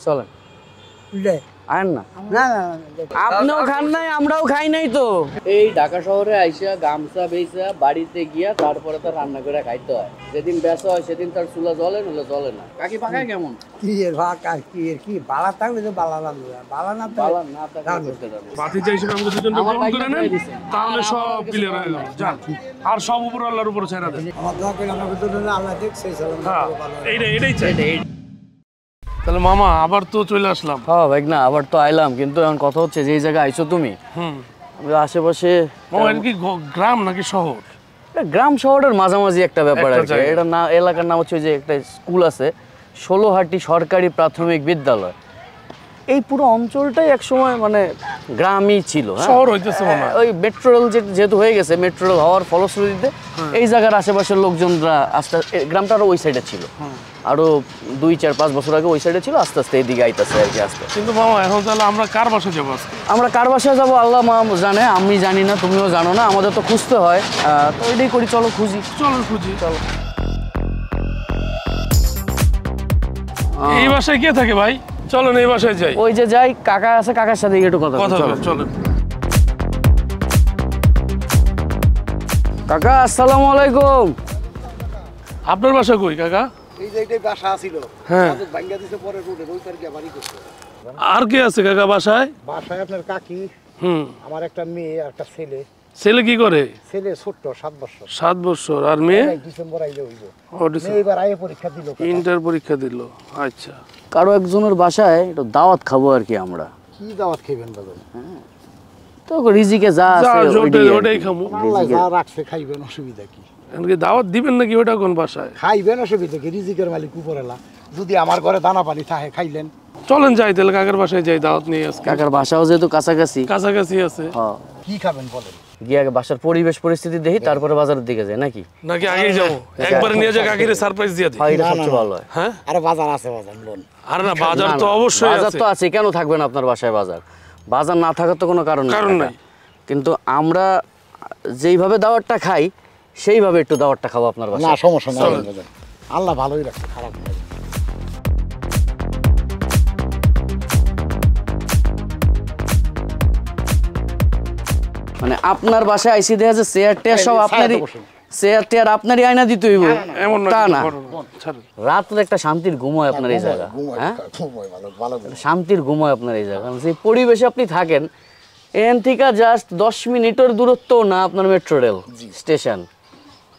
চলেন আয়েন না। আপনিও খান নাই, আমরাও খাই নাই তো। এই ঢাকা শহরে আইসা গামছা বেচা বাড়িতে গিয়া তারপরে তার রান্না করে খাইতে হয়। যেদিন বেচা হয় সেদিন তার চুলা জ্বলে, নলে জ্বলে না। কাকি পাকায় কেমন? কি এর ভাকা কি এর কি বালা থাকলে তো বালা রান্না, বালা না বালা না থাকলে করতে যাবে। বাতিজা হিসেবে আমাকে দুজন গ্রহণ করে নেন, তাহলে সব ক্লিয়ার হয়ে গেল। যান, আর সব উপর আল্লাহর উপর ছেড়ে দেন। আমার দোয়া করে আমাকে দুজন আল্লাহ দেখছে সালাম হ্যাঁ, ভালো। এইটাই চাই। তাহলে মামা আবার তো চলে আসলাম। হ্যাঁ ভাই, না আবার তো আইলাম, কিন্তু এখন কথা হচ্ছে যে এই জায়গায় আইছো তুমি, আশেপাশে মামা এটা কি গ্রাম নাকি শহর? গ্রাম শহরের মাঝামাঝি একটা ব্যাপার আর একটা কি। জায়গা। এটা না, এলাকার নাম হচ্ছে যে একটা স্কুল আছে, ষোলোহাটি সরকারি প্রাথমিক বিদ্যালয়। এই পুরো অঞ্চলটাই একসময় মানে গ্রামই ছিল। হ্যাঁ? শহর হইতেছে মনে হয়। ওই মেট্রো রেল যেহেতু হয়ে গেছে, মেট্রো রেল হওয়ার ফলশ্রুতিতে এই জায়গার আশেপাশের লোকজনরা আস্তে গ্রামটা আরো ওই সাইডে ছিল, আরো 2-4-5 বছর আগে ওই সাইডে ছিল, আস্তে আস্তে এদিকে আইতাছে আর কি আস্তে। কিন্তু মামা এখন তাহলে আমরা কার বাসা যাবো আজকে? আমরা কার বাসায় যাবো আল্লাহ জানে, আমি জানি না, তুমিও জানো না, আমাদের তো খুঁজতে হয়। তো এটাই করি, চলো খুঁজি। চলো খুঁজি, চলো। এই বাসায় কে থাকে ভাই? চলো এই বাসায় যাই। ওই যে যাই, কাকা আছে, কাকার সাথে একটু কথা কথা চলো। বলো, চলো। কাকা আসসালামু আলাইকুম। আপনার বাসা কই কাকা? এই যে এইটাই বাসা ছিল, হ্যাঁ। ভাঙ্গা দিতে পরে রোডে ওই পার গিয়ে বাড়ি করছে। আর কে আছে কাকা বাসায়? বাসায় আপনার কাকি, আমার একটা মেয়ে আর একটা ছেলে। ছেলে কি করে? ছেলে ছোট্ট 7 বছর। 7 বছর। আর মেয়ে? ডিসেম্বর আইলে হইব। ও ডিসেম্বর। মেয়ে এবার আইয়ে পরীক্ষা দিল। ইন্টার পরীক্ষা দিল। আচ্ছা। কারো একজনের বাসায় একটু দাওয়াত খাবো আর কি আমরা। কি দাওয়াত খাইবেন বাবা? তো রিজিকে যা যা আছে জোটে ওইটাই আর ওটাই কি। খামু। আল্লাহ যা রাখছে খাইবেন, অসুবিধা কি? এমনকি দাওয়াত দিবেন নাকি ওটা কোন বাসায়? খাইবেন, অসুবিধা কি? রিজিকের মালিক উপরেলা। যদি আমার ঘরে দানা পানি থাকে খাইলেন। চলেন যাই তাহলে কাকার বাসায় যাই, দাওয়াত নিয়ে আজকে। কাকার বাসাও যেহেতু কাছাকাছি, কাছাকাছি আছে। হ্যাঁ, কি খাবেন বলেন? গিয়ে আগে বাসার পরিবেশ পরিস্থিতি দেখি, তারপরে বাজারের দিকে যাই নাকি? নাকি আগেই যাবো? একবারে নিয়ে যা কাকিরে সারপ্রাইজ দিয়ে দিই। হয়, এটা সবচেয়ে ভালো হয়। হ্যাঁ? আরে বাজার আছে, বাজার লোন। আরে না, বাজার তো না, অবশ্যই বাজার আছে। তো আছে, কেন থাকবে না আপনার বাসায় বাজার? বাজার না থাকার তো কোনো কারণ কারণ কাকা। নাই। কিন্তু আমরা যেইভাবে দাওয়াতটা খাই সেইভাবে একটু দাওয়াতটা খাবো আপনার না বাসায়। সমস্যা নাই, আল্লাহ ভালোই রাখছে, খারাপ না। মানে আপনার বাসায় আইসি দেখা যাচ্ছে চেয়ার টেয়ার সব আপনারই, চেয়ার টেয়ার আপনারই আয়না দিতে হইব এমন তা না। ছাড়েন। রাত্রে একটা শান্তির ঘুম হয় আপনার এই জায়গা, হ্যাঁ শান্তির ঘুম হয় আপনার এই জায়গা। কারণ যে পরিবেশে আপনি থাকেন, এখান থেকে জাস্ট 10 মিনিটের দূরত্ব না আপনার মেট্রো রেল স্টেশন,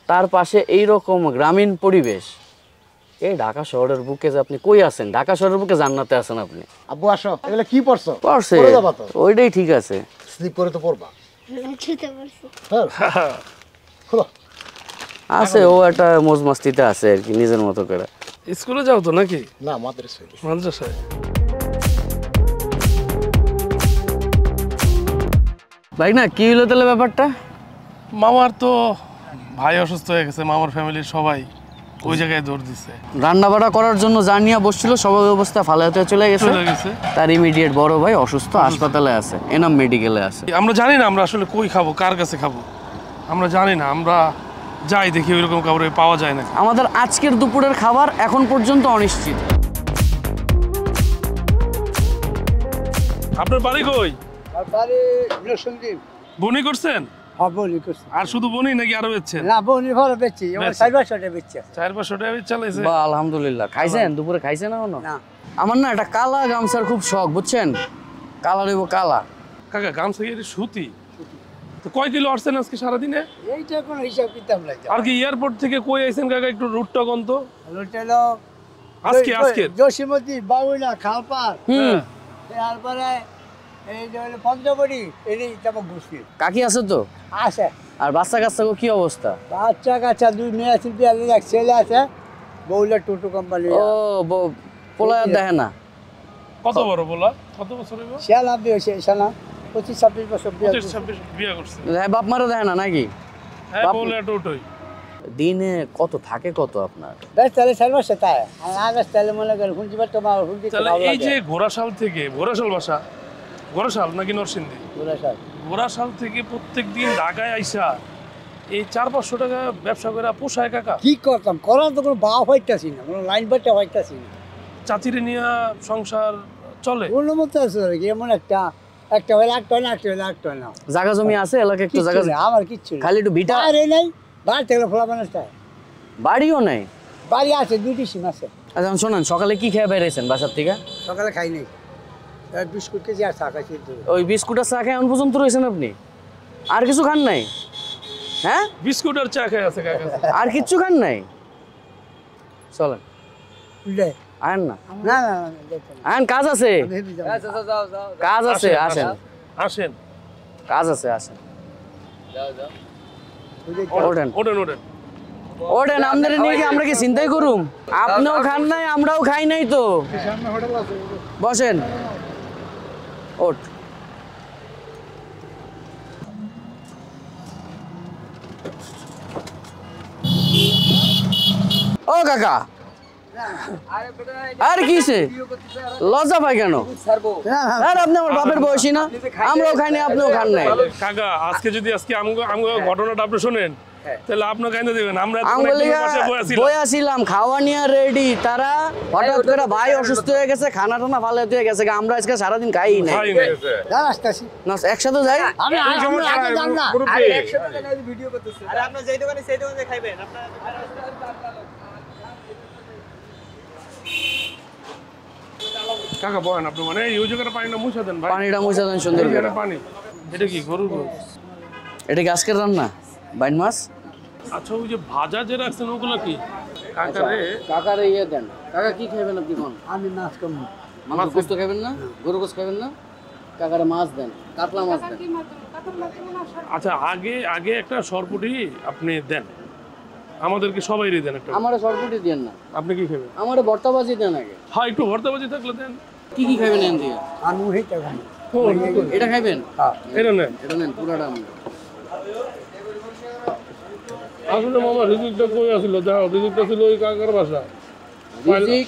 তার পাশে এইরকম গ্রামীণ পরিবেশ। এই ঢাকা শহরের বুকে যে আপনি কই আছেন, ঢাকা শহরের বুকে জান্নাতে আছেন আপনি। আব্বু আসো, এগুলা কি পড়ছো? পারছে, পরে যাবা তো? ওইটাই ঠিক আছে। স্লিপ করে তো পড়বা। ছুতে পারছি। হ্যাঁ খোলো। আছে, ও একটা মজ মাস্তিতে আছে আর কি, নিজের মতো করে। স্কুলে যাও তো নাকি? না মাদ্রাসায়। মাদ্রাসায়। ভাই না কি হলো তাহলে ব্যাপারটা? মামার তো ভাই অসুস্থ হয়ে গেছে, মামার ফ্যামিলির সবাই ওই জায়গায় দৌড় দিচ্ছে। রান্না বাড়া করার জন্য যা নিয়ে বসছিল সবাই অবস্থা ফালাতে চলে গেছে। তার ইমিডিয়েট বড় ভাই অসুস্থ, হাসপাতালে আছে, এনাম মেডিকেলে আছে। আমরা জানি না আমরা আসলে কই খাবো, কার কাছে খাবো আমরা জানি না। আমরা যাই দেখি ওইরকম কাউরে পাওয়া যায় না। আমাদের আজকের দুপুরের খাবার এখন পর্যন্ত অনিশ্চিত। আপনার বাড়ি কই? আর বাড়ি নরসিংদী। বনি করছেন? হ্যাঁ বনি করছি। আর শুধু বনি নাকি আরো বেচছেন? না বনি ভালো বেচছি, আমার 4-5 টাকা বেচছি। 4-500 টাকা চালাইছে। বা আলহামদুলিল্লাহ। খাইছেন দুপুরে? খাইছেন এখনো? না আমার না একটা কালা গামছার খুব শখ, বুঝছেন? কালা নেবো, কালা। কাকা গামছা কি সুতি? তো কয় কিলো আসছেন আজকে সারাদিনে? এইটা কোনো হিসাব কিতাব নাই। আর কি এয়ারপোর্ট থেকে কই আইছেন কাকা, একটু রুটটা কোন তো? হোটেল আজকে জসিমতি, বাউলা, খালপার, হুম, তারপরে এই যে হলো পঞ্চবড়ি, এই তারপর ঘুষি কাকি আছে তো? আছে। আর বাচ্চা কাচ্চা কি অবস্থা? বাচ্চা কাচ্চা 2 মেয়ে আছে, এক ছেলে আছে, বউলা টোটো কোম্পানি। ও পোলা দেখে না? কত বড় বলা? কত বছর হইব? শালা বিয়ে হয়েছে, শালা 25-26 বছর বিয়ে। 25-26 বিয়ে করছে। হ্যাঁ, বাপ মারও দেখে না নাকি? হ্যাঁ বলে টোটোই। দিনে কত থাকে কত আপনার? বেশ তাহলে 4 মাসে তাই আগে তাহলে মনে করেন হুঁজি বাট তোমার হুঁজি তাহলে এই যে ঘোড়াশাল থেকে, ঘোড়াশাল বাসা, ঘোড়াশাল নাকি নরসিংদী? ঘোড়াশাল থেকে প্রত্যেকদিন ঢাকায় আইসা এই 400-500 টাকা ব্যবসা করে পোষায় কাকা? কি করতাম, করার তো কোনো বাপ হইতাছি না, কোনো লাইন বাটটা হইতাছি না। চাচিরে নিয়ে সংসার চলে? কোনো মতো আছে আর কি, এমন একটা হলে একটা হয় না, একটা হলে একটা হয় না। জায়গা জমি আছে এলাকায় একটু জায়গা কিচ্ছু নেই, আমার কিচ্ছু নেই। খালি একটু ভিটা আরে নাই, বাড়ি থেকে ফোলা মানুষটা বাড়িও নাই। বাড়ি আছে, 2টি সিম আছে। আচ্ছা শোনেন, সকালে কি খেয়ে বেরিয়েছেন বাসার থেকে? সকালে খাই নাই, বিস্কুট খেয়েছি আর চা খাইছি। ওই বিস্কুট আর চা খেয়ে এখন পর্যন্ত রয়েছেন আপনি? আর কিছু খান নাই? হ্যাঁ, বিস্কুট আর চা খেয়ে আছে কাকা। আর কিচ্ছু খান নাই? চলেন বুঝলে? আয়েন না, না না না, দেখতে না। আয়েন, কাজ আছে, ভেবে যাও। কাজ আছে, আসেন, আসেন, কাজ আছে, আসেন। বুঝলে? ওঠেন ওঠেন ওঠেন। ওঠেন, আমাদের নিয়ে কি আমরা কি চিন্তাই করুম? আপনিও খান নাই, আমরাও খাই নাই তো। সামনে হোটেল আছে। বসেন, ওঠ। ও কাকা, আর কিসে লজ্জা পাই কেন? আর আপনি আমার বাপের বয়সী না? আমরাও খাই নাই, আপনিও খান নাই। কাকা আজকে যদি আমগো ঘটনাটা আপনি শোনেন, তাহলে আপনি কাইন্দা দিবেন। আমরা বই আসিলাম, খাওয়া নিয়ে রেডি, তারা হঠাৎ করে ভাই অসুস্থ হয়ে গেছে, খানা টানা ভালো হয়ে গেছে, আমরা আজকে সারাদিন খাই নাই। দাঁড়া, আসতেছি। না একসাথে যাই। আমি আগে যান না। কাকা বলেন আপনি, মানে এই জায়গাটা পানিটা মুছে দেন ভাই। পানিটা মুছে দেন সুন্দর করে। এটা পানি, এটা কি গরুর গোশ? এটা কি আজকের রান্না? বাইন মাছ? আচ্ছা ওই যে ভাজা যে রাখছেন ওগুলো কি? কাকারে কাকারে ইয়ে দেন। কাকা কি খাবেন আপনি কোন? আমি মাছ কম। মাছ গোস্ত খাবেন না? গরু গোস্ত খাবেন না? কাকারে মাছ দেন, কাতলা মাছ দেন। আচ্ছা আগে একটা সরপুটি আপনি দেন, আমাদেরকে সবাইরই দেন একটা। আমারে সরপুটি দেন না, আপনি কি খাবেন? আমারে ভর্তাবাজি দেন আগে। হ্যাঁ একটু ভর্তাবাজি থাকলে দেন। কি কি খাবেন এন দিয়ে? আমি হেঁটে খাই। এটা খাইবেন? হ্যাঁ। এটা নেন। এটা নেন পুরাটা আমরা। আসলে মামা রিজিকটা কই আসলো? যাও, রিজিকটা ছিল ওই কাকার বাসা। রিজিক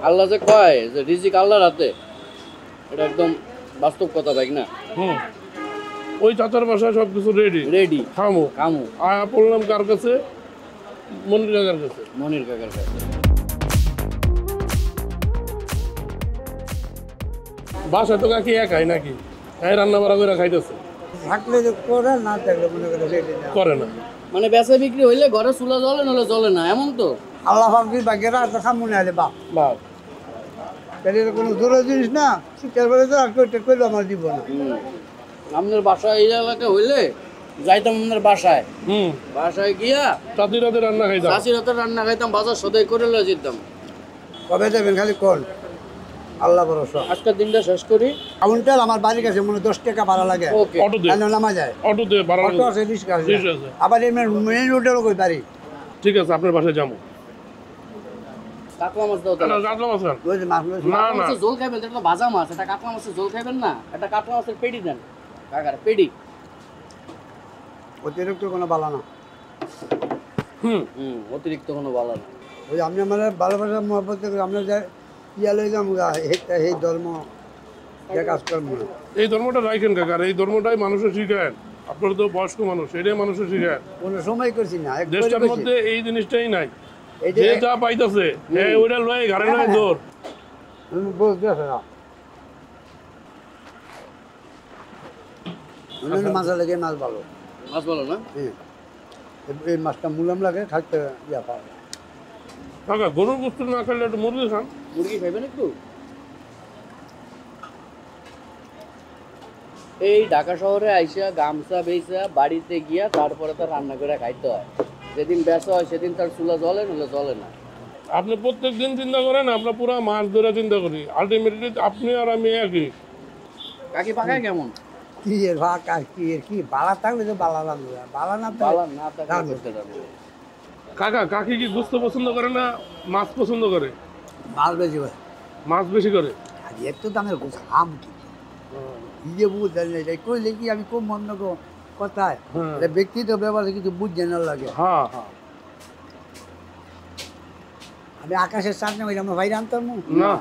আল্লাহ যে কয় যে রিজিক আল্লাহর হাতে, এটা একদম বাস্তব কথা ভাই না? হুম, ওই চাচার বাসায় সবকিছু রেডি, রেডি, খামো। কামু। আয়া পড়লাম কার কাছে? মনির কাকার কাছে। মনির কাকার কাছে। বাসা তো কাকি একাই নাকি? হ্যাঁ, রান্না বাড়া করে খাইতেছে? থাকলে যে করে, না থাকলে মনে করে রেডি না। করে না। মানে বেচা বিক্রি হইলে ঘরে চুলা জ্বলে, নলে জ্বলে না, এমন তো? আল্লাহ পাকের বাগেরা তো খামুনে আলে বাপ। বাপ তাহলে এটা কোনো দূরের জিনিস না। শীতের বেলা তো একটু একটু করলে আমার দিব না। আপনার বাসায় এই এলাকা হইলে যাইতাম আপনার বাসায়, হুম, বাসায় গিয়া চাচি রাতে রান্না খাইতাম। চাষির হাতে রান্না খাইতাম, বাজার সদাই করে লয়ে যেতাম। কবে যাবেন খালি কোন? আল্লাহ ভরসা। আজকের দিনটা শেষ করি। কাউন্টার আমার বাড়ির কাছে, মনে 10 টাকা ভাড়া লাগে। ওকে, অটোতে কেন নামা যায়? অটোতে ভাড়া অটো আছে, রিক্সা আছে। রিক্সা আছে। আবার এমনি মেইন রোডেরও কই বাড়ি। ঠিক আছে, আপনার বাসায় যাবো। কাতলা মাছ দাও তাহলে। কাতলা মাছ খান? ওই যে মাছ না কাতলা না, মাছের ঝোল খাইবেন, এটা তো ভাজা মাছ, এটা কাতলা মাছের ঝোল খাইবেন না, এটা কাতলা মাছের পেটি দেন কাকার, পেটি। অতিরিক্ত কোনো বালা না। হুম, অতিরিক্ত কোনো ভালো না। ওই আপনি আমার ভালোবাসা মহব্বত করে আমরা যে ইয়া লইলাম, এই ধর্ম যে কাজ করবো না। এই ধর্মটা রাখেন কাকার, এই ধর্মটাই মানুষের শিখায়। আপনার তো বয়স্ক মানুষ, এটাই মানুষের শিখায়। কোনো সময় করছি না, একবারে দেশটার করছি। মধ্যে এই জিনিসটাই নাই। এই যে যে যা পাইতেছে ওইটা লয় ঘরে লয় দৌড়। তুমি বুঝতে পারছো না। অন্যান্য মাছ লাগে, মাছ ভালো। মাছ ভালো না? হ্যাঁ, এই মাছটা মুলাম লাগে, খাইতে ইয়া পাওয়া যায়। কাকা গরুর গোস্ত না খেলে একটু মুরগি খান। মুরগি খাইবেন একটু? এই ঢাকা শহরে আইসা গামছা বেচা বাড়িতে গিয়া তারপরে তার রান্না করে খাইতে হয়। যেদিন বেচা হয় সেদিন তার চুলা জ্বলে, নলে জ্বলে না। আপনি প্রত্যেক দিন চিন্তা করেন, আমরা পুরো মাছ ধরে চিন্তা করি। আলটিমেটলি আপনি আর আমি একই। কাকি পাকায় কেমন? কি এর ভাগ আর কি এর কি বালা থাকলে তো বালা রাখবে, বালা না বালা থাকলে না থাকলে রাখবে। করতে পারবো। কাকা কাকি কি গোস্ত পছন্দ করে না মাছ পছন্দ করে? মাছ বেশি হয়। মাছ বেশি করে। আর এত দামের গোছ আম কি যে বুঝলেন না, এটাই কইলে কি আমি খুব মন্দ কথায় হ্যাঁ। এটা ব্যক্তিগত ব্যাপারে কিছু বুঝছে না লাগে। হ্যাঁ হ্যাঁ, আমি আকাশের সামনে ওই আমার ভাই আনতাম না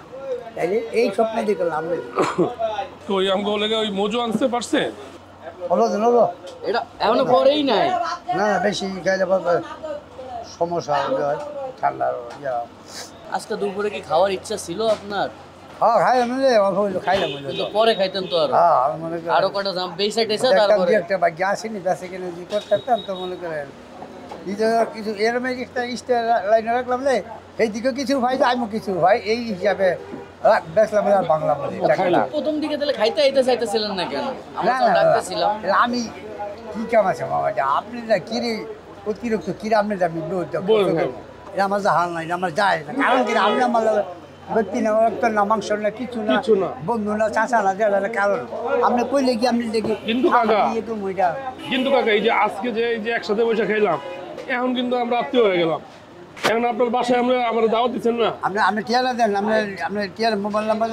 তাইলে এই স্বপ্নে দেখলাম আমি তো ওই আমগো লেগে ওই মজু আনতে পারছে? হলো তো হলো এটা এখনো পরেই নাই। না না বেশি খাইলে সমস্যা হয় ঠান্ডা ইয়া আজকে দুপুরে কি খাওয়ার ইচ্ছা ছিল আপনার? হ্যাঁ খাইলাম অল্প হইলো খাইলাম কিন্তু পরে খাইতেন তো আরো। হ্যাঁ আমি মনে করি আরো কটা জাম বেসা টেসা তারপরে একটা বাকি আসেনি বেঁচে কিনে যে করতাম তো মনে করেন কিছু এরম একটা স্টার লাইনে রাখলাম রে এইদিকে কিছু ভাই আমি কিছু ভাই এই হিসাবে বেচলাম আর বাংলা বলি প্রথম দিকে তাহলে খাইতে আইতে চাইতেছিলেন না কেন? আমরা না তো না ডাকতেছিলাম। আমি কি কাম আছে মামা আপনি না কিরে অতিরিক্ত কিরে আপনি যাবি এটা আমার যা হাল নাই আমার যায় না কারণ কি আপনি আমার ব্যক্তি না একটা না মাংস না কিছু না বন্ধু না চাচা না দেওয়া কারণ আপনি কইলে কি আপনি দেখি কিন্তু কাকা ওইটা কিন্তু কাকা এই যে আজকে যে এই যে একসাথে বসে খাইলাম এখন কিন্তু আমরা আত্মীয় হয়ে গেলাম। এখন আপনার বাসায় আমরা দাওয়াত দিচ্ছেন না? আপনি টিয়ারা দেন আপনি টিয়ার মোবাইল নাম্বার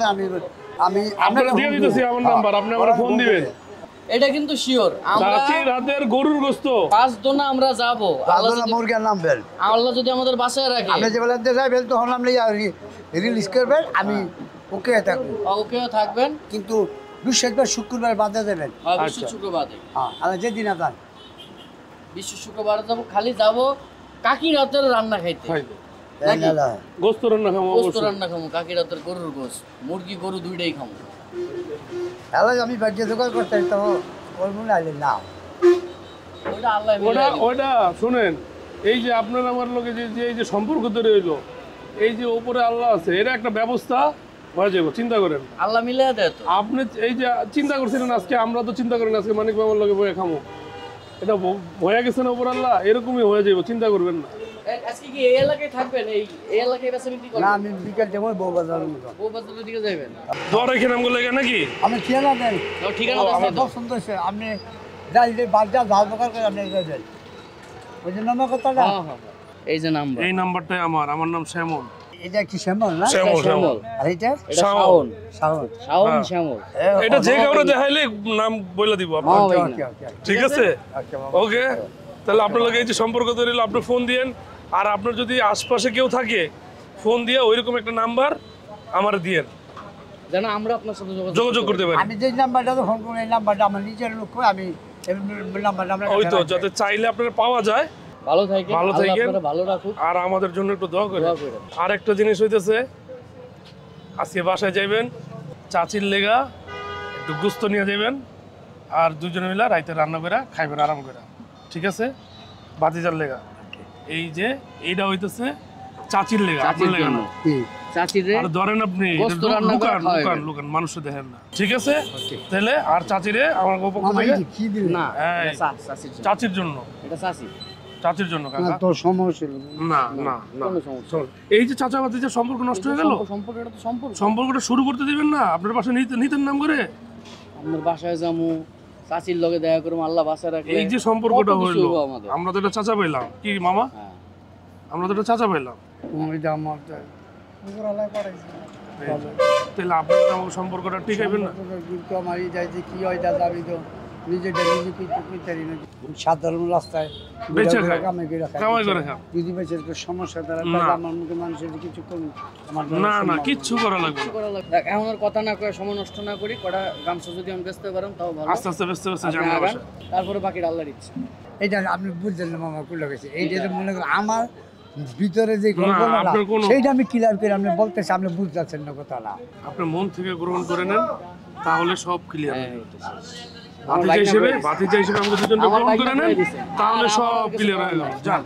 আমি আপনারা দিয়ে দিতেছি আমার নাম্বার, আপনি আমার ফোন দিবেন। এটা কিন্তু শিওর আমরা চাচির হাতের গরুর গোশত 5 দোনা আমরা যাব। মুরগির নাম বেল আল্লাহ যদি আমাদের বাসায় রাখে আপনি যে বলেন যাবেন তখন আপনি রিলিজ করবেন আমি ওকে থাকবো ওকেও থাকবেন কিন্তু বৃহস্পতিবার শুক্রবার বাদে দেবেন বিশ্ব শুক্রবারে। হ্যাঁ আর যেদিন আপনার বিশ্ব শুক্রবারে যাব, খালি যাব কাকির হাতের রান্না খাইতে। নাকি? গোশত রান্না খাবো, গোশত রান্না খাবো, কাকির হাতের গরুর গোশত, মুরগি গরু দুইটাই খাবো। হ্যালো আমি বাড়ি দোকান করতে তো ওর মনে আইলে না ওটা আল্লাহ মিলাই দিবে। ওটা শুনেন, এই যে আপনার আমার লোকে যে এই যে সম্পর্ক তৈরি হইলো, এই যে উপরে আল্লাহ আছে, এটা একটা ব্যবস্থা হয়ে যাবে, চিন্তা করেন। আল্লাহ মিলাই দেয় তো। আপনি এই যে চিন্তা করছিলেন আজকে, আমরা তো চিন্তা করেন আজকে মানিক বাবার লোকে বয়ে খামো, এটা হয়ে গেছে না উপর আল্লাহ, এরকমই হয়ে যাবে, চিন্তা করবেন না। আজকে কি এই এলাকায় থাকবেন? এই এলাকায় বেচা বিক্রি না করবেন? আমি বিকেল যাবো বউ বাজারের মতো বউ বাজারের দিকে যাবেন? দর রেখে নাম করলে নাকি? আমি ঠিকানা দেন ঠিকানা আছে আমার তো? খুব সুন্দর সে আপনি যাই যে বাজার ঝাল দোকান করে আপনি যাই ওই জন্য আমার কথাটা হ্যাঁ হ্যাঁ এই যে নাম্বার। এই নাম্বারটাই আমার নাম শ্যামল। এটা কি শ্যামল না শ্যামল। আর এটা এটা শাওন। শাওন শ্যামল। এটা যে কাউরে দেখাইলে নাম বলে দিব আপনার। মামা ভাই না। ওকে ওকে ঠিক আছে, ওকে ওকে। তাহলে আপনার লগে এই যে সম্পর্ক তৈরি হলো, আপনি ফোন দিয়েন। আর আপনার যদি আশপাশে কেউ থাকে, ফোন দিয়ে ওইরকম একটা নাম্বার আমার দিয়েন, যেন আমরা আপনার সাথে যোগাযোগ করতে পারি। আমি যে নাম্বারটা ফোন করি এই নাম্বারটা আমার নিজের লোক আমি এই নাম্বারটা আমরা ওই তো, যাতে চাইলে আপনার পাওয়া যায়। ভালো থাকেন, ভালো আল্লাহ থাকেন। আপনারা ভালো রাখুক। আর আমাদের জন্য একটু দোয়া করেন। দোয়া করেন। আর একটা জিনিস হইতেছে, আজকে বাসায় যাইবেন, চাচির লেগা একটু গুস্ত নিয়ে যাবেন, আর দুজনে মিলে রাইতে রান্না করে খাইবেন আরাম করে, ঠিক আছে? বাতিজার লেগা এই যে এইটা হইতেছে চাচির লেগা, আপনার লেগা না। চাচিরে আর ধরেন আপনি গোশত রান্না করে খাওয়াবেন। লুকান মানুষ দেখেন না, ঠিক আছে? তাহলে আর চাচিরে আমার পক্ষ থেকে কি দিল না এই, এটা চাচির জন্য। চাচির জন্য, এটা চাচি। চাচির জন্য কাকা। তোর সমস্যা ছিল না না না, কোনো সমস্যা শোন, এই যে চাচা ভাতিজার সম্পর্ক নষ্ট হয়ে গেল, সম্পর্ক, এটা তো সম্পর্ক। সম্পর্কটা শুরু করতে দিবেন না? আপনার পাশে নিতেন নাম করে আপনার বাসায় যামু, চাচির লগে দেখা করবো, আল্লাহ বাসায় রাখলে এই যে সম্পর্কটা কত কিছু হইলো, হইবো আমাদের। আমরা তো এটা চাচা পাইলাম কি মামা, হ্যাঁ। আমরা তো এটা চাচা পাইলাম। ওইটা আমার উপরালায় পড়াইছে তাহলে আপনার আমার সম্পর্কটা ঠিক হইবে না? কিন্তু আমার এই যাই যে কি হয় দাদা আমি তো নিজেটা নিজে কিছু করতে না সাধারণ রাস্তায় বেঁচে খায়, কামাই করে খাই কামাই করে খান। যদি বেঁচে একটু সমস্যা দ্বারা না। আমার মুখে মানুষের কিছু করুন আমার না না, কিচ্ছু করা লাগবে না। করা লাগবে। দেখ, এখন আর কথা না কয়ে সময় নষ্ট না করি, কটা গামছা যদি আমি বেচতে পারেন তাও ভালো। আস্তে আস্তে ব্যস্ত ব্যস্ত আপনি যান আগান, বাসায়। তারপরে বাকিটা আল্লাহর ইচ্ছা। এটা আপনি বুঝলেন না মামা কুলে গেছে এইটা যে মনে করেন আমার ভিতরে যে না, কল্পনাটা আপনার কোনো- সেইটা আমি ক্লিয়ার করে আপনি বলতেছি আপনি বুঝতে পারছেন না কথাটা আপনি মন থেকে গ্রহণ করে নেন, তাহলে সব ক্লিয়ার হ্যাঁ, হয়ে এটা যাবে। শেষ। ভাতিজা হিসেবে আমাকে দুজনকে আমার গ্রহণ বাইকটা করে নেন, করে দিছেন। তাহলে আর সব আমার কিছু ক্লিয়ার হয়ে করার গেল। যান,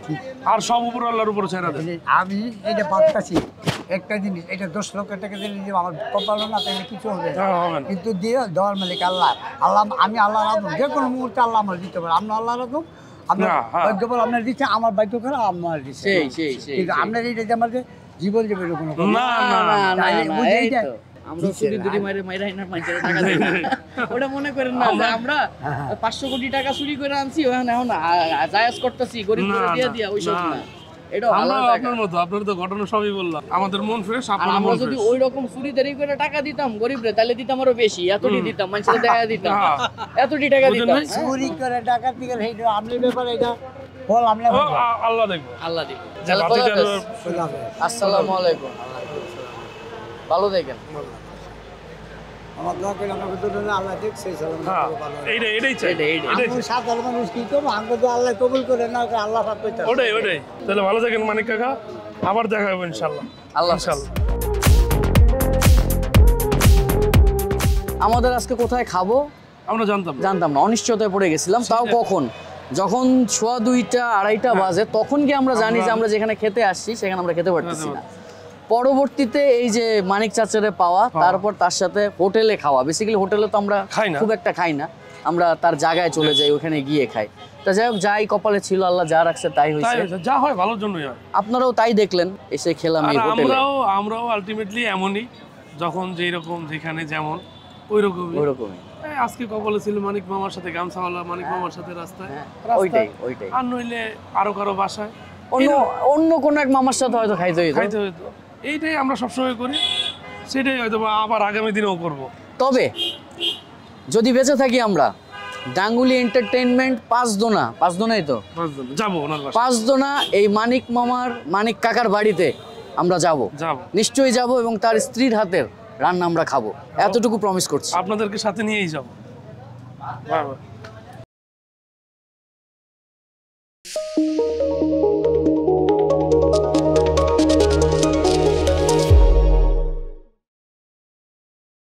আর সব উপর আল্লাহর উপর ছেড়ে দেন। আমি এটা ভাবতেছি একটা জিনিস এটা 10 লক্ষ টাকা দিলে যে আমার কপাল না তাহলে কিছু হবে না। হ্যাঁ, হবে না। কিন্তু দিয়ে দেওয়ার মালিক আল্লাহ আল্লাহ আমি আল্লাহ রাখুন যে কোনো মুহূর্তে আল্লাহ আমার দিতে পারে আমরা আল্লাহ রাখুন আপনার না, হ্যাঁ। ভাগ্য বল আপনার দিচ্ছে আমার ভাগ্য খারাপ আমার দিচ্ছে সেই কিন্তু আপনার এইটা যে আমার যে জীবন যাবে কোনো কথা না, না না না তাইলে না, বুঝে এই এইটা তো। আমরা চুরি দুটি মাইরে মাইরা আইনার মাইরে টাকা দিই না। ওটা মনে করেন না যে আমরা 500 কোটি টাকা চুরি করে আনছি, ওখানে এখন জায়েজ করতেছি গরিব না, করে দিয়ে না, দিয়া ওইসব না। না। এটা আমরা হালাল টাকা। আপনার মতো, আপনার তো ঘটনা সবই বললাম, আমাদের মন ফ্রেশ, আর আপনার আমরা মন যদি ফ্রেশ। ওই রকম চুরি দেরি করে টাকা দিতাম গরিবরে, তাহলে দিতাম আরো বেশি, এতটি দিতাম, মানুষের দেখা দিতাম, হ্যাঁ। এতটি টাকা বুঝেন দিতাম। নাই? চুরি করে টাকা দিকে সেইটা আপনার ব্যাপার এটা বল আপনি আল্লাহ দেখবো। আল্লাহ দিবে। যে তাহলে ভাতিজার খোদা হাফেজ। আসসালামু আলাইকুম। ভালো দেখেন। আমার দোয়া করে আমাকে দুজনে আল্লাহ দেখছে হ্যাঁ এইটাই চাই এটাই চাই। সাধারণ মানুষ কি করবো আমাকে তো আল্লাহ কবুল করে না আল্লাহ পাক কইতে ওটাই তাহলে ভালো থাকেন মানিক কাকা, আবার দেখা হবে ইনশাল্লাহ। আল্লাহ হাফেজ। ইনশাল্লাহ। আমাদের আজকে কোথায় খাবো আমরা জানতাম না। জানতাম না, অনিশ্চয়তায় পড়ে গেছিলাম। তাও কখন, যখন সোয়া 2টা 2:30 বাজে তখন কি আমরা জানি যে আমরা যেখানে খেতে আসছি সেখানে আমরা খেতে পারতেছি না। পরবর্তীতে এই যে মানিক চাচারে পাওয়া, তারপর তার সাথে হোটেলে খাওয়া। বেসিক্যালি হোটেলে তো আমরা খাই না। খুব একটা খাই না, আমরা তার জায়গায় চলে যাই, ওখানে গিয়ে খাই। তা যাই হোক, যাই কপালে ছিল, আল্লাহ যা রাখছে তাই তাই হয়েছে। হয়েছে, যা হয় ভালোর জন্যই হয়। আপনারাও তাই দেখলেন, এসে খেলাম আর এই হোটেলে। আমরাও আলটিমেটলি এমনই, যখন যেই রকম যেখানে যেমন ওই রকমই। ওইরকমই, আজকে কপালে ছিল মানিক মামার সাথে গামছাওয়ালা, মানিক মামার সাথে রাস্তায়, ওইটাই। আর নইলে আরো কারো বাসায় অন্য কোন এক মামার সাথে হয়তো খাইতে হইতো। খাইতে হইতো। এইটাই আমরা সবসময় করি, সেটাই হয়তো বা আবার আগামী দিনেও করব। তবে যদি বেঁচে থাকি আমরা, ডাঙ্গুলি এন্টারটেইনমেন্ট 5 দোনাই তো যাবো ওনার বাসায়, 5 দোনা এই মানিক মামার, মানিক কাকার বাড়িতে আমরা যাব, নিশ্চয়ই যাব, এবং তার স্ত্রীর হাতের রান্না আমরা খাবো, এতটুকু প্রমিস করছি। আপনাদেরকে সাথে নিয়েই যাবো। Bye bye.